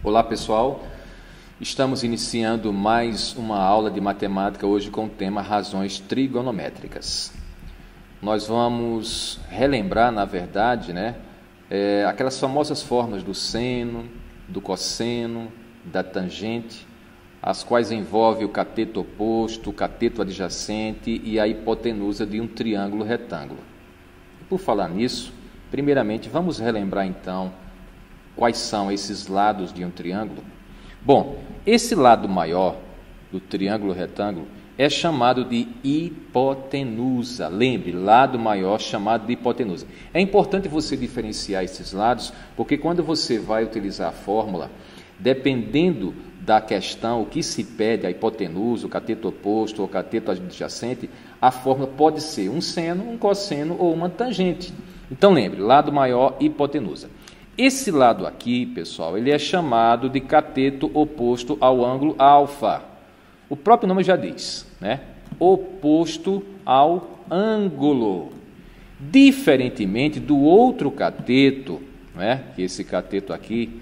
Olá pessoal, estamos iniciando mais uma aula de matemática hoje com o tema razões trigonométricas. Nós vamos relembrar, na verdade, aquelas famosas formas do seno, do cosseno, da tangente, as quais envolvem o cateto oposto, o cateto adjacente e a hipotenusa de um triângulo retângulo. Por falar nisso, primeiramente vamos relembrar então quais são esses lados de um triângulo. Bom, esse lado maior do triângulo retângulo é chamado de hipotenusa. Lembre, lado maior chamado de hipotenusa. É importante você diferenciar esses lados, porque quando você vai utilizar a fórmula, dependendo da questão, o que se pede, a hipotenusa, o cateto oposto ou o cateto adjacente, a fórmula pode ser um seno, um cosseno ou uma tangente. Então lembre, lado maior, hipotenusa. Esse lado aqui, pessoal, ele é chamado de cateto oposto ao ângulo alfa. O próprio nome já diz, oposto ao ângulo. Diferentemente do outro cateto, que esse cateto aqui,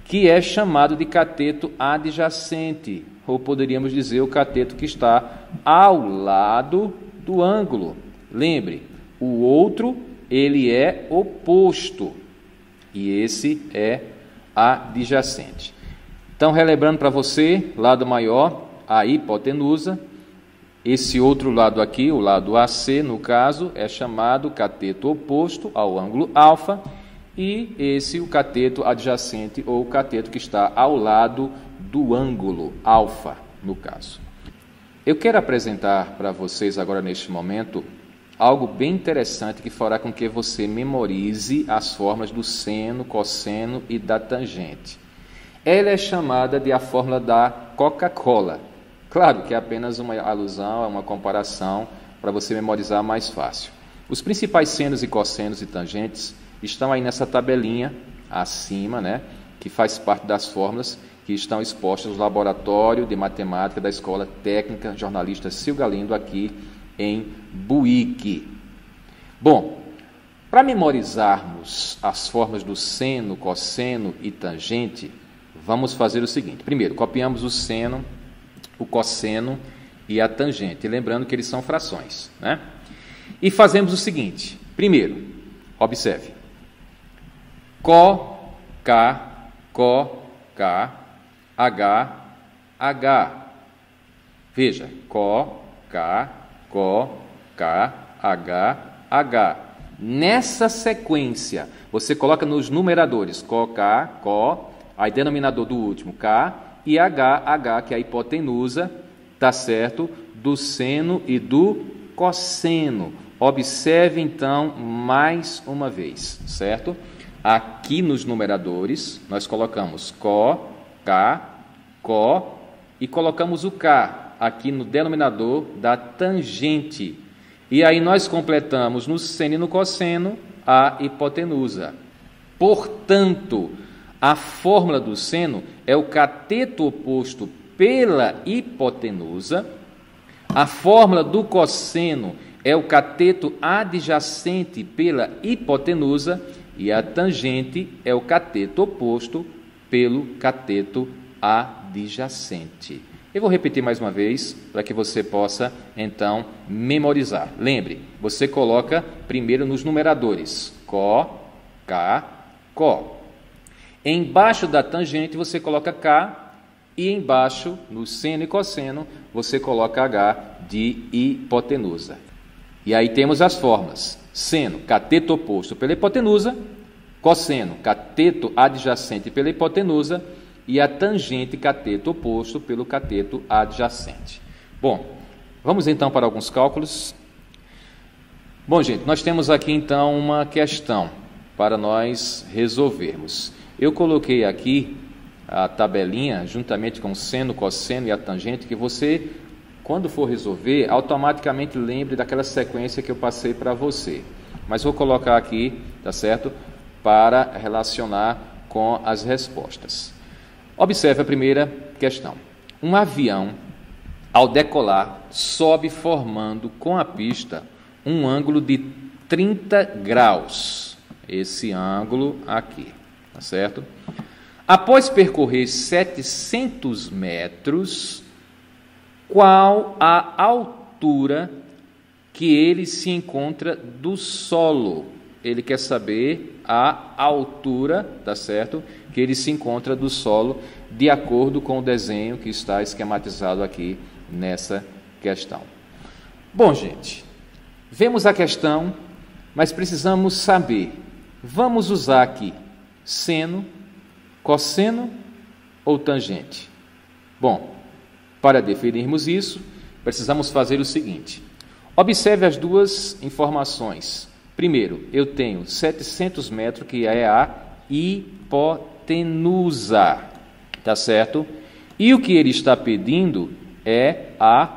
que é chamado de cateto adjacente, ou poderíamos dizer o cateto que está ao lado do ângulo. Lembre, o outro, ele é oposto. E esse é adjacente. Então, relembrando para você, lado maior, a hipotenusa. Esse outro lado aqui, o lado AC, no caso, é chamado cateto oposto ao ângulo alfa. E esse, o cateto adjacente, ou o cateto que está ao lado do ângulo alfa, no caso. Eu quero apresentar para vocês agora, neste momento, algo bem interessante que fará com que você memorize as formas do seno, cosseno e da tangente. Ela é chamada de a fórmula da Coca-Cola. Claro que é apenas uma alusão, é uma comparação para você memorizar mais fácil. Os principais senos e cossenos e tangentes estão aí nessa tabelinha acima, que faz parte das fórmulas que estão expostas no laboratório de matemática da Escola Técnica Jornalista Sil Galindo aqui em Buíque. Bom, para memorizarmos as formas do seno, cosseno e tangente, vamos fazer o seguinte. Primeiro, copiamos o seno, o cosseno e a tangente, lembrando que eles são frações, E fazemos o seguinte. Primeiro, observe. Có, K, H, H. Veja, Có, K, H, H. Nessa sequência, você coloca nos numeradores Có, aí denominador do último K, e H, que é a hipotenusa, tá certo? Do seno e do cosseno. Observe então mais uma vez, certo? Aqui nos numeradores, nós colocamos Có, e colocamos o K aqui no denominador da tangente. E aí nós completamos no seno e no cosseno a hipotenusa. Portanto, a fórmula do seno é o cateto oposto pela hipotenusa, a fórmula do cosseno é o cateto adjacente pela hipotenusa e a tangente é o cateto oposto pelo cateto adjacente. Eu vou repetir mais uma vez, para que você possa, então, memorizar. Lembre, você coloca primeiro nos numeradores, Có, Embaixo da tangente, você coloca K, e embaixo, no seno e cosseno, você coloca H de hipotenusa. E aí temos as formas. Seno, cateto oposto pela hipotenusa, cosseno, cateto adjacente pela hipotenusa, e a tangente, cateto oposto pelo cateto adjacente. Bom, vamos então para alguns cálculos. Bom, gente, nós temos aqui então uma questão para nós resolvermos. Eu coloquei aqui a tabelinha, juntamente com o seno, cosseno e a tangente, que você, quando for resolver, automaticamente lembre daquela sequência que eu passei para você. Mas vou colocar aqui, tá certo? Para relacionar com as respostas. Observe a primeira questão. Um avião, ao decolar, sobe formando com a pista um ângulo de 30 graus. Esse ângulo aqui, tá certo? Após percorrer 700 metros, qual a altura que ele se encontra do solo? Ele quer saber a altura, tá certo? Que ele se encontra do solo, de acordo com o desenho que está esquematizado aqui nessa questão. Bom, gente, vemos a questão, mas precisamos saber. Vamos usar aqui seno, cosseno ou tangente? Bom, para definirmos isso, precisamos fazer o seguinte. Observe as duas informações. Primeiro, eu tenho 700 metros, que é a hipotenusa, tá certo? E o que ele está pedindo é a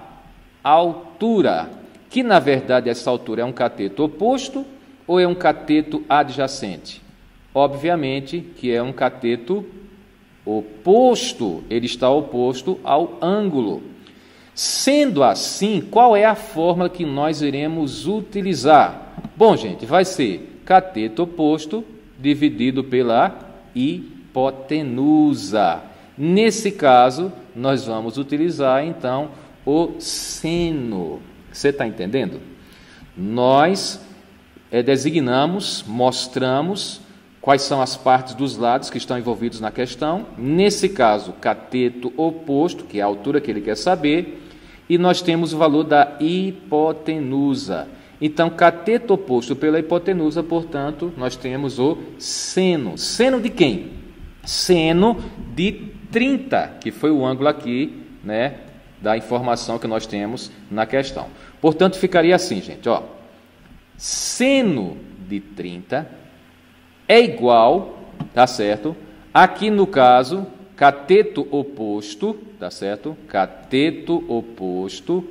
altura, que na verdade essa altura é um cateto oposto ou é um cateto adjacente? Obviamente que é um cateto oposto, ele está oposto ao ângulo. Sendo assim, qual é a fórmula que nós iremos utilizar? Bom, gente, vai ser cateto oposto dividido pela hipotenusa. Nesse caso, nós vamos utilizar, então, o seno. Você está entendendo? Nós designamos, mostramos quais são as partes dos lados que estão envolvidos na questão. Nesse caso, cateto oposto, que é a altura que ele quer saber, e nós temos o valor da hipotenusa. Então, cateto oposto pela hipotenusa, portanto, nós temos o seno. Seno de quem? Seno de 30, que foi o ângulo aqui, né, da informação que nós temos na questão. Portanto, ficaria assim, gente, ó. Seno de 30 é igual, tá certo? Aqui no caso, cateto oposto, tá certo? Cateto oposto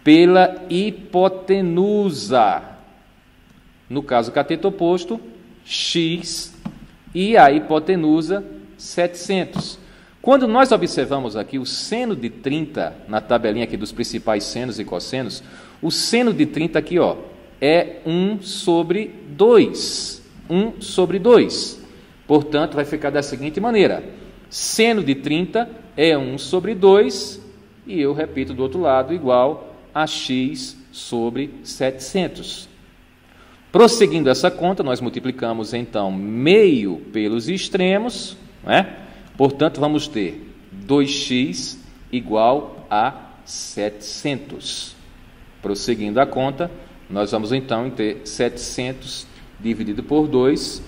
pela hipotenusa. No caso, cateto oposto, x, e a hipotenusa, 700. Quando nós observamos aqui o seno de 30, na tabelinha aqui dos principais senos e cossenos, o seno de 30 aqui, ó, é 1 sobre 2. 1 sobre 2. Portanto, vai ficar da seguinte maneira. Seno de 30 é 1 sobre 2, e eu repito do outro lado, igual a x sobre 700. Prosseguindo essa conta, nós multiplicamos, então, meio pelos extremos, né? Portanto, vamos ter 2x igual a 700. Prosseguindo a conta, nós vamos, então, ter 700 dividido por 2.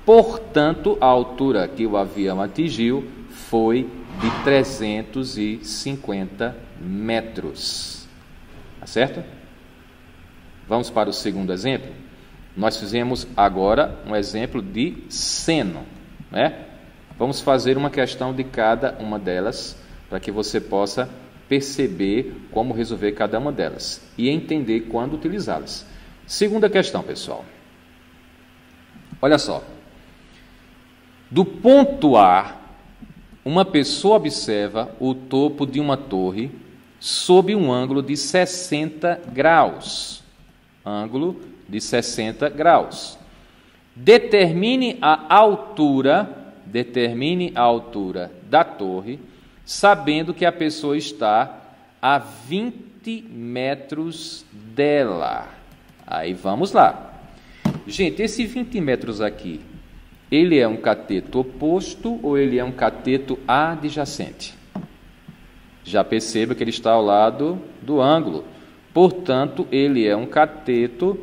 Portanto, a altura que o avião atingiu foi de 350 metros. Tá certo? Vamos para o segundo exemplo. Nós fizemos agora um exemplo de seno, né? Vamos fazer uma questão de cada uma delas, para que você possa perceber como resolver cada uma delas e entender quando utilizá-las. Segunda questão, pessoal. Olha só. Do ponto A, uma pessoa observa o topo de uma torre sob um ângulo de 60 graus. Ângulo de 60 graus. Determine a altura da torre, sabendo que a pessoa está a 20 metros dela. Aí vamos lá. Gente, esse 20 metros aqui, ele é um cateto oposto ou ele é um cateto adjacente? Já perceba que ele está ao lado do ângulo. Portanto, ele é um cateto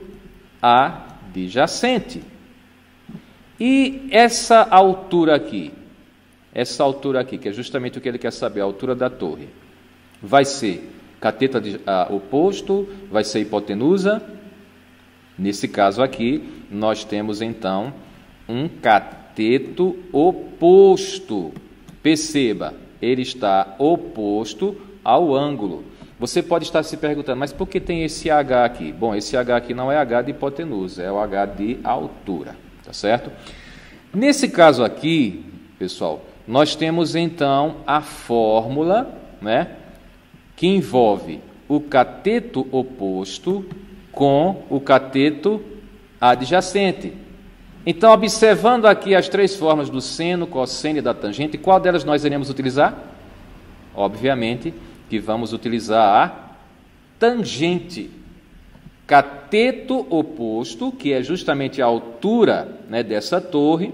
adjacente. E essa altura aqui, que é justamente o que ele quer saber, a altura da torre, vai ser cateto oposto, vai ser hipotenusa. Nesse caso aqui, nós temos então um cateto oposto. Perceba, ele está oposto ao ângulo. Você pode estar se perguntando, mas por que tem esse H aqui? Bom, esse H aqui não é H de hipotenusa, é o H de altura, tá certo? Nesse caso aqui, pessoal, nós temos então a fórmula, né, que envolve o cateto oposto com o cateto adjacente. Então, observando aqui as três formas do seno, cosseno e da tangente, qual delas nós iremos utilizar? Obviamente que vamos utilizar a tangente. Cateto oposto, que é justamente a altura, né, dessa torre,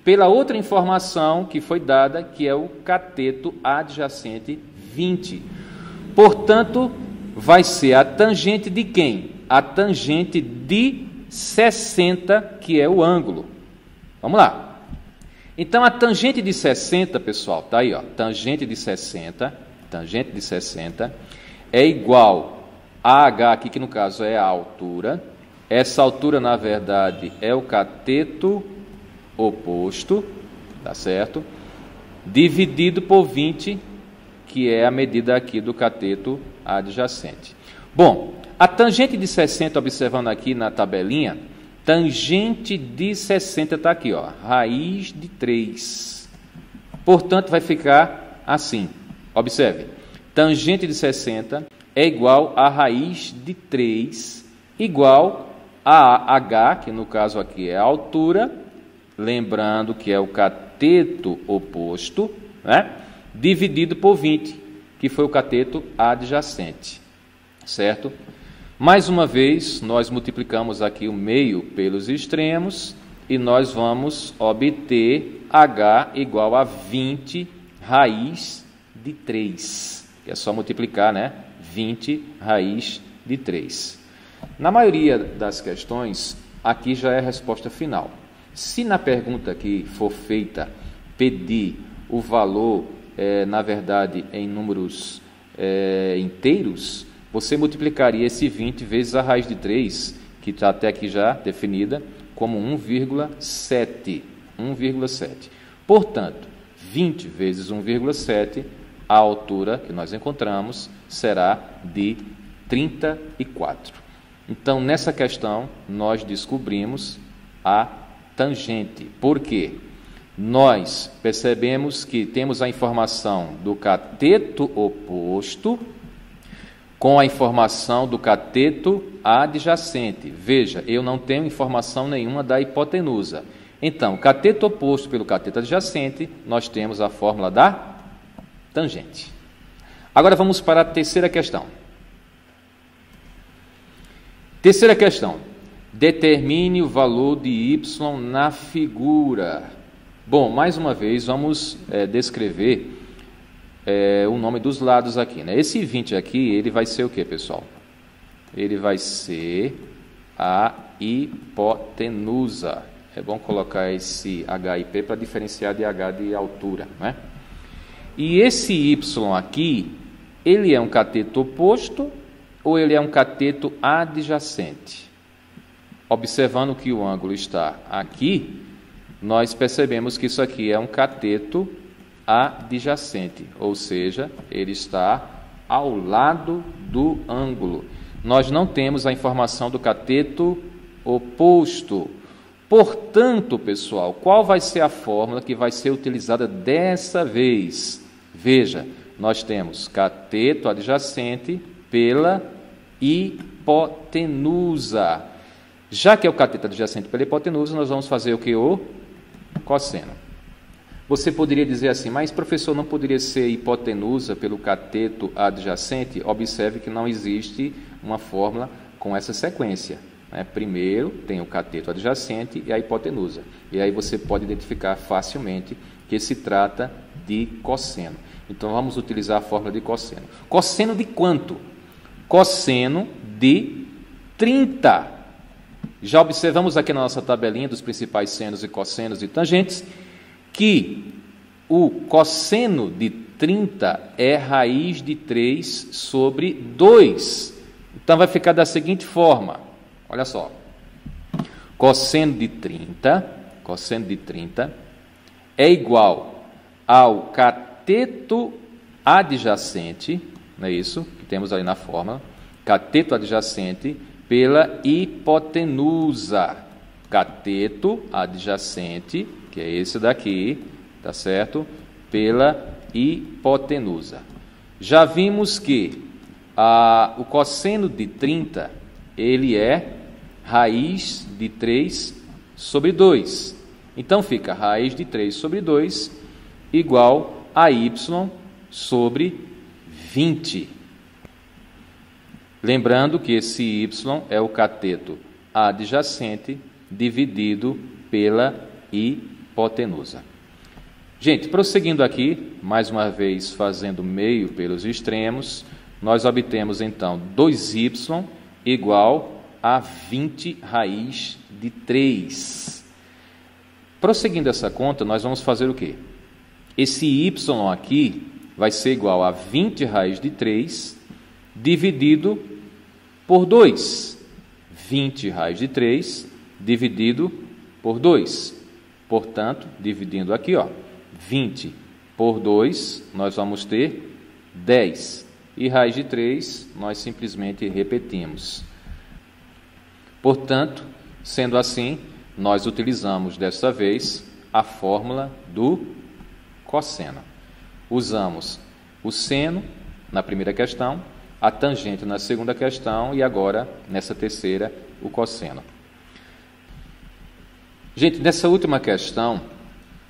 pela outra informação que foi dada, que é o cateto adjacente 20. Portanto, vai ser a tangente de quem? A tangente de 60, que é o ângulo. Vamos lá. Então, a tangente de 60, pessoal, tá aí, ó, tangente de 60 é igual a H aqui, que no caso é a altura. Essa altura, na verdade, é o cateto oposto, tá certo? Dividido por 20, que é a medida aqui do cateto adjacente. Bom, a tangente de 60, observando aqui na tabelinha, tangente de 60 está aqui, ó, raiz de 3. Portanto, vai ficar assim. Observe, tangente de 60 é igual a raiz de 3, igual a H, que no caso aqui é a altura, lembrando que é o cateto oposto, né? Dividido por 20, que foi o cateto adjacente, certo? Mais uma vez, nós multiplicamos aqui o meio pelos extremos e nós vamos obter H igual a 20 raiz de 3. É só multiplicar, né? 20 raiz de 3. Na maioria das questões, aqui já é a resposta final. Se na pergunta que for feita pedir o valor, na verdade, em números inteiros, você multiplicaria esse 20 vezes a raiz de 3, que está até aqui já definida, como 1,7. 1,7. Portanto, 20 vezes 1,7, a altura que nós encontramos será de 34. Então, nessa questão, nós descobrimos a tangente. Por quê? Nós percebemos que temos a informação do cateto oposto com a informação do cateto adjacente. Veja, eu não tenho informação nenhuma da hipotenusa. Então, cateto oposto pelo cateto adjacente, nós temos a fórmula da tangente. Agora vamos para a terceira questão. Terceira questão. Determine o valor de y na figura. Bom, mais uma vez, vamos descrever o nome dos lados aqui, né? Esse 20 aqui, ele vai ser o que, pessoal? Ele vai ser a hipotenusa. É bom colocar esse H e P para diferenciar de H de altura, né? E esse Y aqui, ele é um cateto oposto ou ele é um cateto adjacente? Observando que o ângulo está aqui, nós percebemos que isso aqui é um cateto adjacente, ou seja, ele está ao lado do ângulo. Nós não temos a informação do cateto oposto. Portanto, pessoal, qual vai ser a fórmula que vai ser utilizada dessa vez? Veja, nós temos cateto adjacente pela hipotenusa. Já que é o cateto adjacente pela hipotenusa, nós vamos fazer o que? O cosseno. Você poderia dizer assim, mas professor, não poderia ser hipotenusa pelo cateto adjacente? Observe que não existe uma fórmula com essa sequência, né? Primeiro tem o cateto adjacente e a hipotenusa. E aí você pode identificar facilmente que se trata de cosseno. Então vamos utilizar a fórmula de cosseno. Cosseno de quanto? Cosseno de 30. Já observamos aqui na nossa tabelinha dos principais senos e cossenos e tangentes que o cosseno de 30 é raiz de 3 sobre 2. Então vai ficar da seguinte forma. Olha só. Cosseno de 30 é igual ao cateto adjacente, não é isso que temos ali na fórmula, cateto adjacente pela hipotenusa. Cateto adjacente, que é esse daqui, tá certo? Pela hipotenusa. Já vimos que o cosseno de 30, ele é raiz de 3 sobre 2. Então, fica raiz de 3 sobre 2 igual a y sobre 20. Lembrando que esse y é o cateto adjacente dividido pela hipotenusa. Gente, prosseguindo aqui, mais uma vez fazendo meio pelos extremos, nós obtemos então 2y igual a 20 raiz de 3. Prosseguindo essa conta, nós vamos fazer o quê? Esse y aqui vai ser igual a 20 raiz de 3 dividido por 2. 20 raiz de 3 dividido por 2. Portanto, dividindo aqui, 20 por 2, nós vamos ter 10. E raiz de 3, nós simplesmente repetimos. Portanto, sendo assim, nós utilizamos dessa vez a fórmula do cosseno. Usamos o seno na primeira questão, a tangente na segunda questão e agora, nessa terceira, o cosseno. Gente, nessa última questão,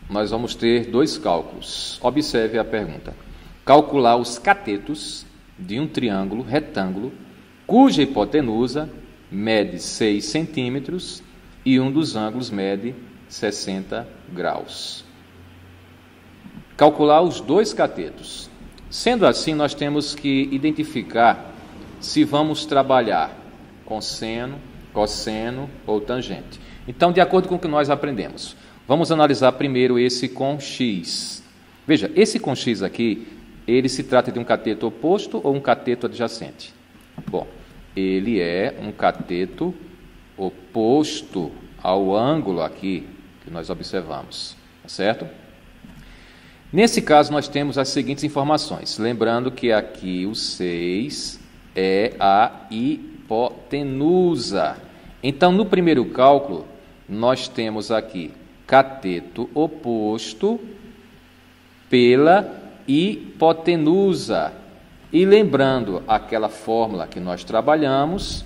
nós vamos ter 2 cálculos. Observe a pergunta. Calcular os catetos de um triângulo retângulo cuja hipotenusa mede 6 centímetros e um dos ângulos mede 60 graus. Calcular os 2 catetos. Sendo assim, nós temos que identificar se vamos trabalhar com seno, cosseno ou tangente. Então, de acordo com o que nós aprendemos, vamos analisar primeiro esse com x. Veja, esse com x aqui, ele se trata de um cateto oposto ou um cateto adjacente? Bom, ele é um cateto oposto ao ângulo aqui que nós observamos, certo? Nesse caso, nós temos as seguintes informações. Lembrando que aqui o 6 é a hipotenusa. Então, no primeiro cálculo, nós temos aqui cateto oposto pela hipotenusa. E lembrando aquela fórmula que nós trabalhamos,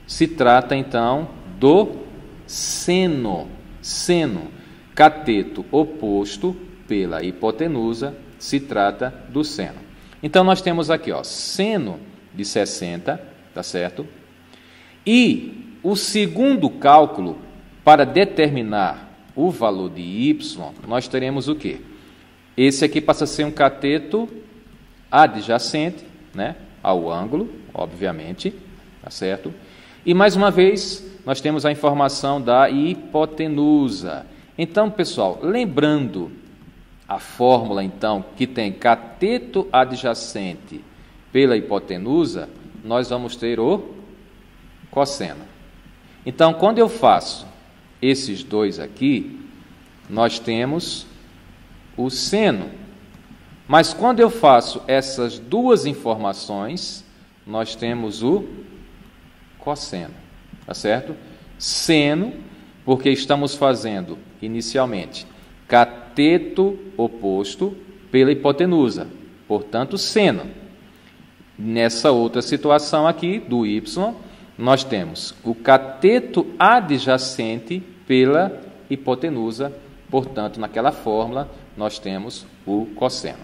se trata então do seno. Seno, cateto oposto pela hipotenusa, se trata do seno. Então, nós temos aqui, seno de 60, tá certo? E o segundo cálculo, para determinar o valor de y, nós teremos o quê? Esse aqui passa a ser um cateto adjacente, né, ao ângulo, obviamente, tá certo? E, mais uma vez, nós temos a informação da hipotenusa. Então, pessoal, lembrando a fórmula, então, que tem cateto adjacente pela hipotenusa, nós vamos ter o cosseno. Então, quando eu faço esses 2 aqui, nós temos o seno. Mas quando eu faço essas 2 informações, nós temos o cosseno, tá certo? Seno, porque estamos fazendo, inicialmente, cateto oposto pela hipotenusa, portanto, seno. Nessa outra situação aqui, do y, nós temos o cateto adjacente pela hipotenusa, portanto, naquela fórmula, nós temos o cosseno.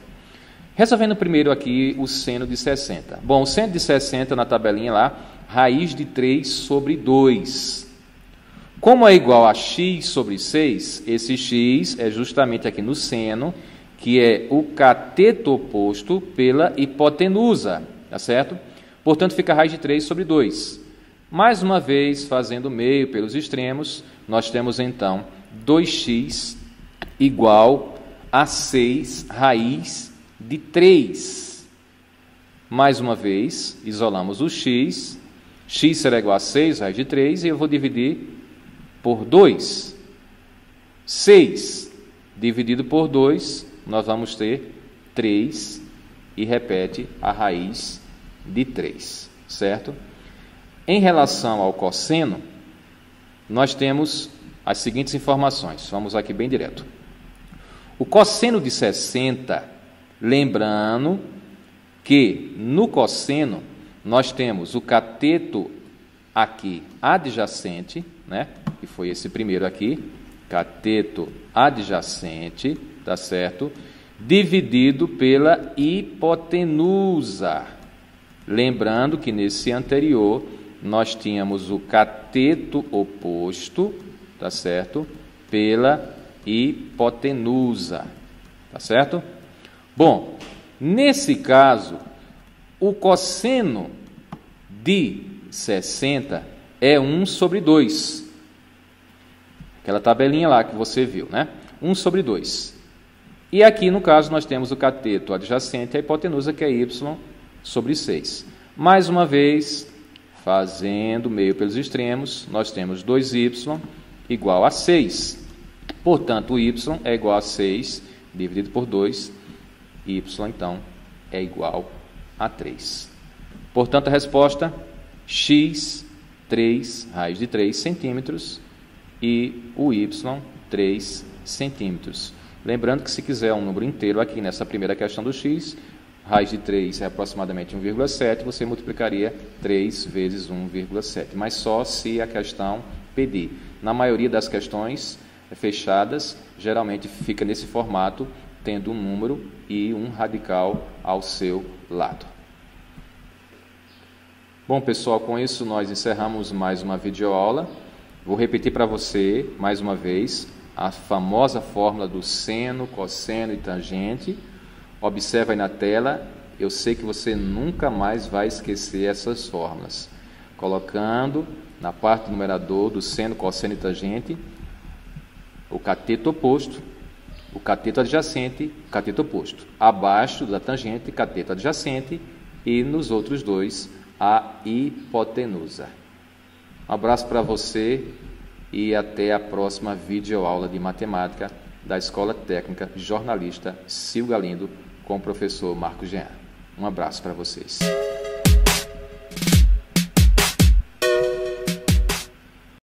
Resolvendo primeiro aqui o seno de 60. Bom, o seno de 60, na tabelinha lá, raiz de 3 sobre 2. Como é igual a x sobre 6, esse x é justamente aqui no seno, que é o cateto oposto pela hipotenusa, tá certo? Portanto, fica raiz de 3 sobre 2. Mais uma vez, fazendo meio pelos extremos, nós temos então 2x igual a 6 raiz de 3. Mais uma vez, isolamos o x. X será igual a 6 raiz de 3 e eu vou dividir por 2. 6 dividido por 2, nós vamos ter 3 e repete a raiz de 3, certo? Em relação ao cosseno, nós temos as seguintes informações. Vamos aqui bem direto. O cosseno de 60, lembrando que no cosseno nós temos o cateto aqui adjacente, né? que foi esse primeiro aqui, cateto adjacente, tá certo? Dividido pela hipotenusa. Lembrando que nesse anterior nós tínhamos o cateto oposto, tá certo? Pela hipotenusa, tá certo? Bom, nesse caso, o cosseno de 60 é 1 sobre 2. Aquela tabelinha lá que você viu, né? 1 sobre 2. E aqui, no caso, nós temos o cateto adjacente à hipotenusa, que é y sobre 6. Mais uma vez, fazendo meio pelos extremos, nós temos 2y igual a 6. Portanto, o y é igual a 6 dividido por 2. Y, então, é igual a 3. Portanto, a resposta, x, 3, raiz de 3 centímetros, e o y, 3 centímetros. Lembrando que se quiser um número inteiro aqui nessa primeira questão do x, raiz de 3 é aproximadamente 1,7, você multiplicaria 3 vezes 1,7, mas só se a questão pedir. Na maioria das questões fechadas, geralmente fica nesse formato, tendo um número e um radical ao seu lado. Bom, pessoal, com isso nós encerramos mais uma videoaula. Vou repetir para você, mais uma vez, a famosa fórmula do seno, cosseno e tangente. Observa aí na tela, eu sei que você nunca mais vai esquecer essas fórmulas. Colocando na parte do numerador do seno, cosseno e tangente, o cateto oposto, o cateto adjacente, o cateto oposto. Abaixo da tangente, cateto adjacente, e nos outros dois, a hipotenusa. Um abraço para você e até a próxima videoaula de matemática da Escola Técnica Jornalista Sil Galindo com o professor Marcos Jean. Um abraço para vocês.